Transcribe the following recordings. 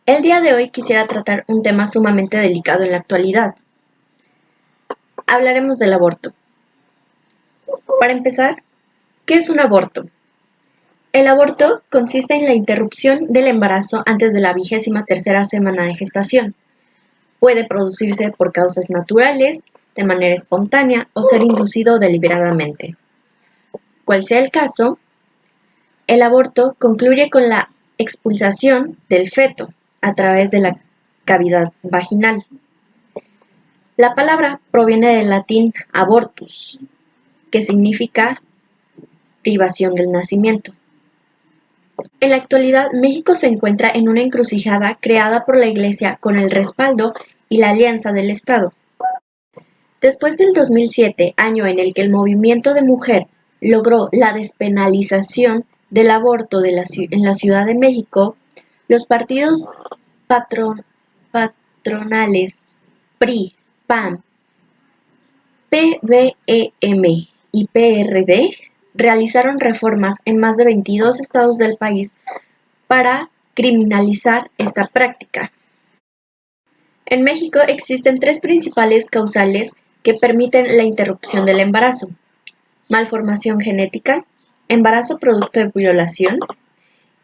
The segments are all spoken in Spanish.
El día de hoy quisiera tratar un tema sumamente delicado en la actualidad. Hablaremos del aborto. Para empezar, ¿qué es un aborto? El aborto consiste en la interrupción del embarazo antes de la 23ª semana de gestación. Puede producirse por causas naturales, de manera espontánea o ser inducido deliberadamente. Cual sea el caso, el aborto concluye con la expulsación del feto a través de la cavidad vaginal. La palabra proviene del latín abortus, que significa privación del nacimiento. En la actualidad, México se encuentra en una encrucijada creada por la Iglesia con el respaldo y la alianza del Estado. Después del 2007, año en el que el movimiento de mujer logró la despenalización del aborto en la Ciudad de México, los partidos patronales PRI, PAN, PBEM y PRD realizaron reformas en más de 22 estados del país para criminalizar esta práctica. En México existen tres principales causales que permiten la interrupción del embarazo: malformación genética, embarazo producto de violación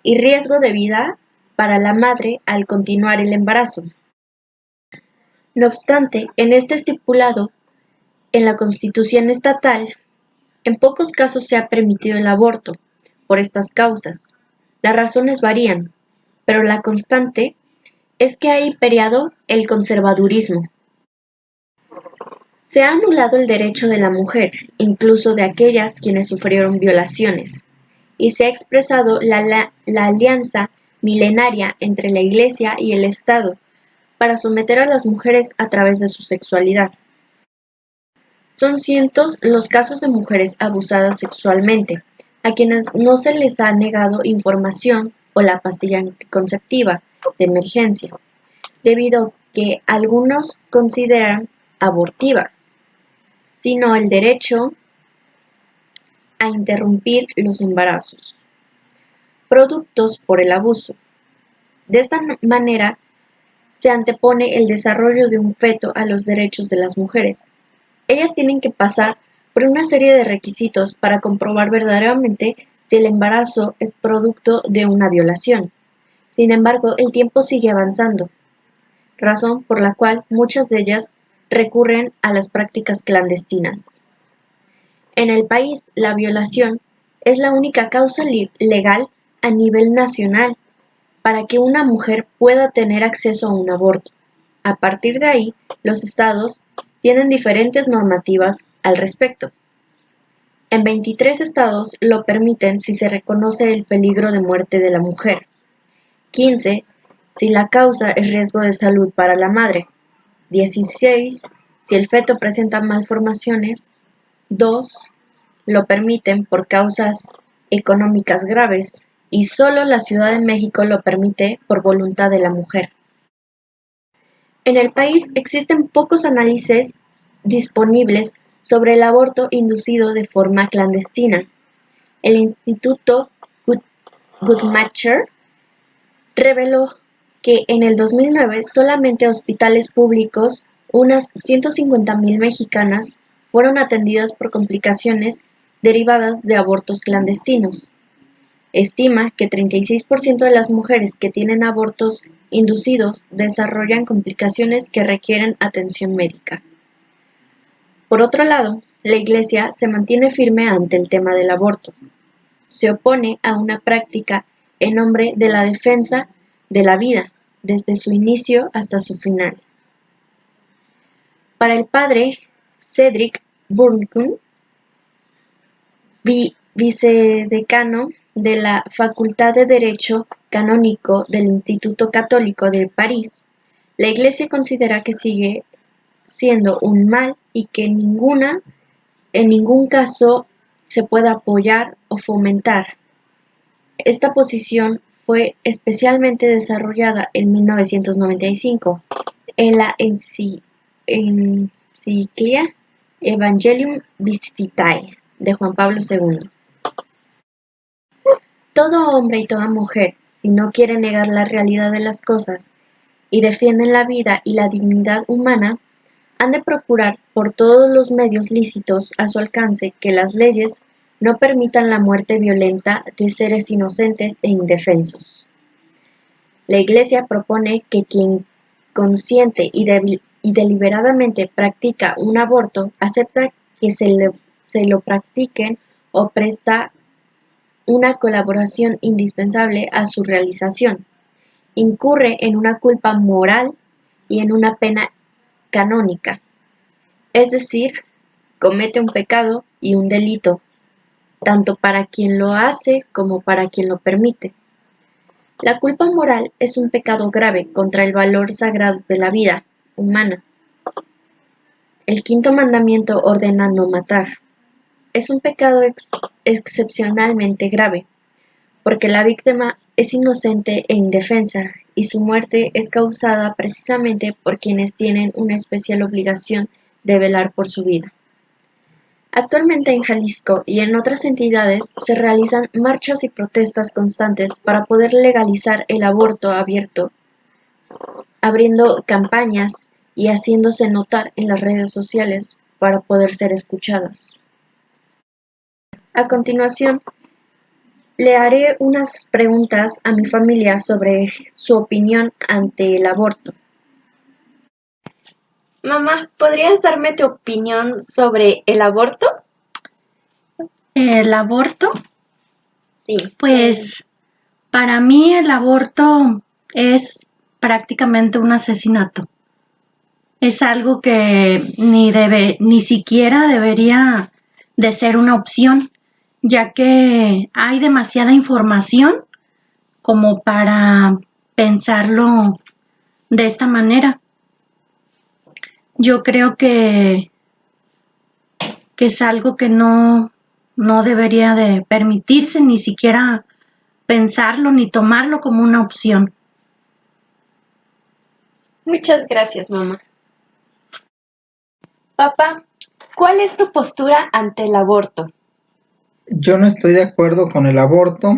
y riesgo de vida para la madre al continuar el embarazo. No obstante, en este estipulado en la Constitución estatal, en pocos casos se ha permitido el aborto por estas causas. Las razones varían, pero la constante es que ha imperiado el conservadurismo. Se ha anulado el derecho de la mujer, incluso de aquellas quienes sufrieron violaciones, y se ha expresado la alianza milenaria entre la Iglesia y el Estado para someter a las mujeres a través de su sexualidad. Son cientos los casos de mujeres abusadas sexualmente, a quienes no se les ha negado información o la pastilla anticonceptiva de emergencia, debido a que algunos consideran abortiva, sino el derecho a interrumpir los embarazos, productos por el abuso. De esta manera, se antepone el desarrollo de un feto a los derechos de las mujeres. Ellas tienen que pasar por una serie de requisitos para comprobar verdaderamente si el embarazo es producto de una violación. Sin embargo, el tiempo sigue avanzando, razón por la cual muchas de ellas recurren a las prácticas clandestinas. En el país, la violación es la única causa legal a nivel nacional para que una mujer pueda tener acceso a un aborto. A partir de ahí, los estados tienen diferentes normativas al respecto. En 23 estados lo permiten si se reconoce el peligro de muerte de la mujer, 15 si la causa es riesgo de salud para la madre, 16 si el feto presenta malformaciones, 2 lo permiten por causas económicas graves y solo la Ciudad de México lo permite por voluntad de la mujer. En el país existen pocos análisis disponibles sobre el aborto inducido de forma clandestina. El Instituto Guttmacher reveló que en el 2009 solamente hospitales públicos, unas 150,000 mexicanas fueron atendidas por complicaciones derivadas de abortos clandestinos. Estima que 36% de las mujeres que tienen abortos inducidos desarrollan complicaciones que requieren atención médica. Por otro lado, la Iglesia se mantiene firme ante el tema del aborto. Se opone a una práctica en nombre de la defensa de la vida, desde su inicio hasta su final. Para el padre Cedric Burnkum, vicedecano de la Facultad de Derecho Canónico del Instituto Católico de París, la Iglesia considera que sigue siendo un mal y que en ningún caso se puede apoyar o fomentar. Esta posición fue especialmente desarrollada en 1995 en la encíclica Evangelium Vitae de Juan Pablo II. Todo hombre y toda mujer, si no quieren negar la realidad de las cosas y defienden la vida y la dignidad humana, han de procurar por todos los medios lícitos a su alcance que las leyes no permitan la muerte violenta de seres inocentes e indefensos. La Iglesia propone que quien consciente y deliberadamente practica un aborto acepta que se lo practiquen o presta una colaboración indispensable a su realización. Incurre en una culpa moral y en una pena canónica, es decir, comete un pecado y un delito, tanto para quien lo hace como para quien lo permite. La culpa moral es un pecado grave contra el valor sagrado de la vida humana. El quinto mandamiento ordena no matar. Es un pecado excepcionalmente grave, porque la víctima es inocente e indefensa, y su muerte es causada precisamente por quienes tienen una especial obligación de velar por su vida. Actualmente en Jalisco y en otras entidades se realizan marchas y protestas constantes para poder legalizar el aborto abierto, abriendo campañas y haciéndose notar en las redes sociales para poder ser escuchadas. A continuación, le haré unas preguntas a mi familia sobre su opinión ante el aborto. Mamá, ¿podrías darme tu opinión sobre el aborto? El aborto, Sí. pues para mí el aborto es prácticamente un asesinato. Es algo que ni siquiera debería de ser una opción, ya que hay demasiada información como para pensarlo de esta manera. Yo creo que es algo que no debería de permitirse, ni siquiera pensarlo ni tomarlo como una opción. Muchas gracias, mamá. Papá, ¿cuál es tu postura ante el aborto? Yo no estoy de acuerdo con el aborto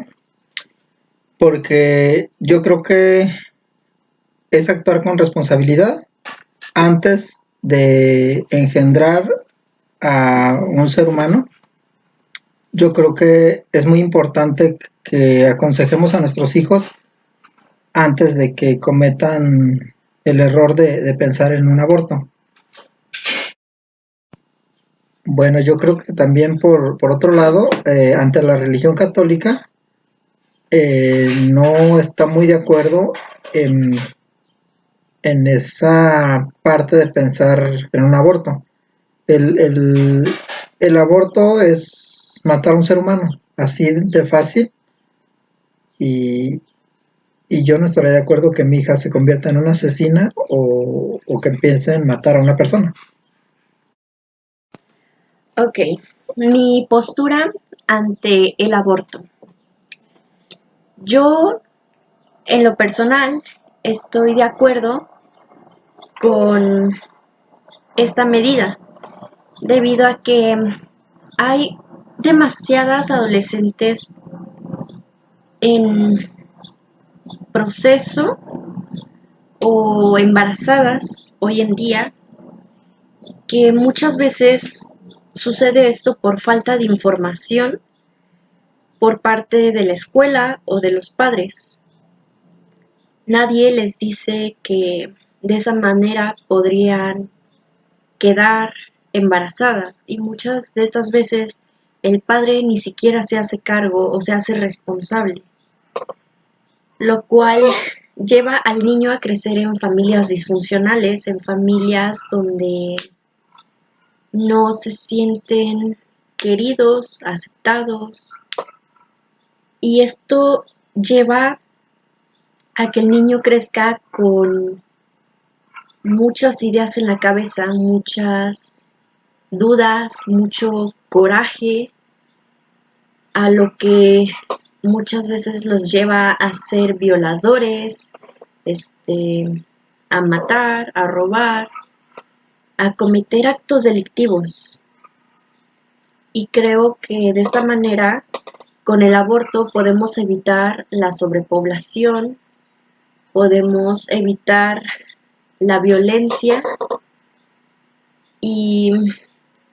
porque yo creo que es actuar con responsabilidad antes de engendrar a un ser humano. Yo creo que es muy importante que aconsejemos a nuestros hijos antes de que cometan el error de pensar en un aborto. Bueno, yo creo que también por otro lado, ante la religión católica, no está muy de acuerdo en esa parte de pensar en un aborto. El aborto es matar a un ser humano, así de fácil, y, y yo no estaría de acuerdo que mi hija se convierta en una asesina o que empiece en matar a una persona. Ok, mi postura ante el aborto. Yo, en lo personal, estoy de acuerdo con esta medida, debido a que hay demasiadas adolescentes en proceso o embarazadas hoy en día, que muchas veces sucede esto por falta de información por parte de la escuela o de los padres. Nadie les dice que de esa manera podrían quedar embarazadas, y muchas de estas veces el padre ni siquiera se hace cargo o se hace responsable, lo cual lleva al niño a crecer en familias disfuncionales, en familias donde no se sienten queridos, aceptados, y esto lleva a que el niño crezca con muchas ideas en la cabeza, muchas dudas, mucho coraje, a lo que muchas veces los lleva a ser violadores, a matar, a robar, a cometer actos delictivos. Y creo que de esta manera con el aborto podemos evitar la sobrepoblación, podemos evitar la violencia y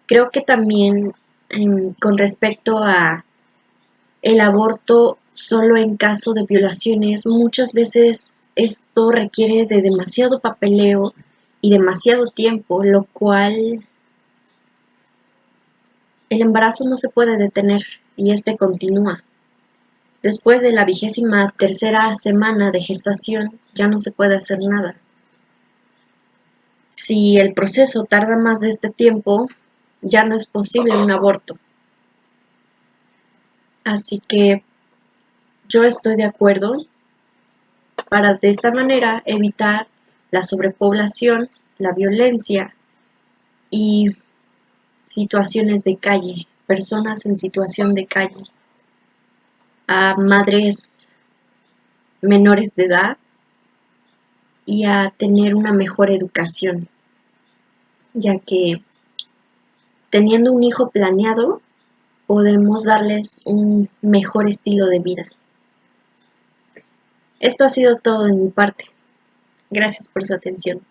creo que también con respecto a el aborto solo en caso de violaciones, muchas veces esto requiere de demasiado papeleo y demasiado tiempo, lo cual el embarazo no se puede detener y este continúa. Después de la 23ª semana de gestación ya no se puede hacer nada. Si el proceso tarda más de este tiempo, ya no es posible un aborto. Así que yo estoy de acuerdo para de esta manera evitar la sobrepoblación, la violencia y situaciones de calle, personas en situación de calle, a madres menores de edad y a tener una mejor educación, ya que teniendo un hijo planeado podemos darles un mejor estilo de vida. Esto ha sido todo de mi parte. Gracias por su atención.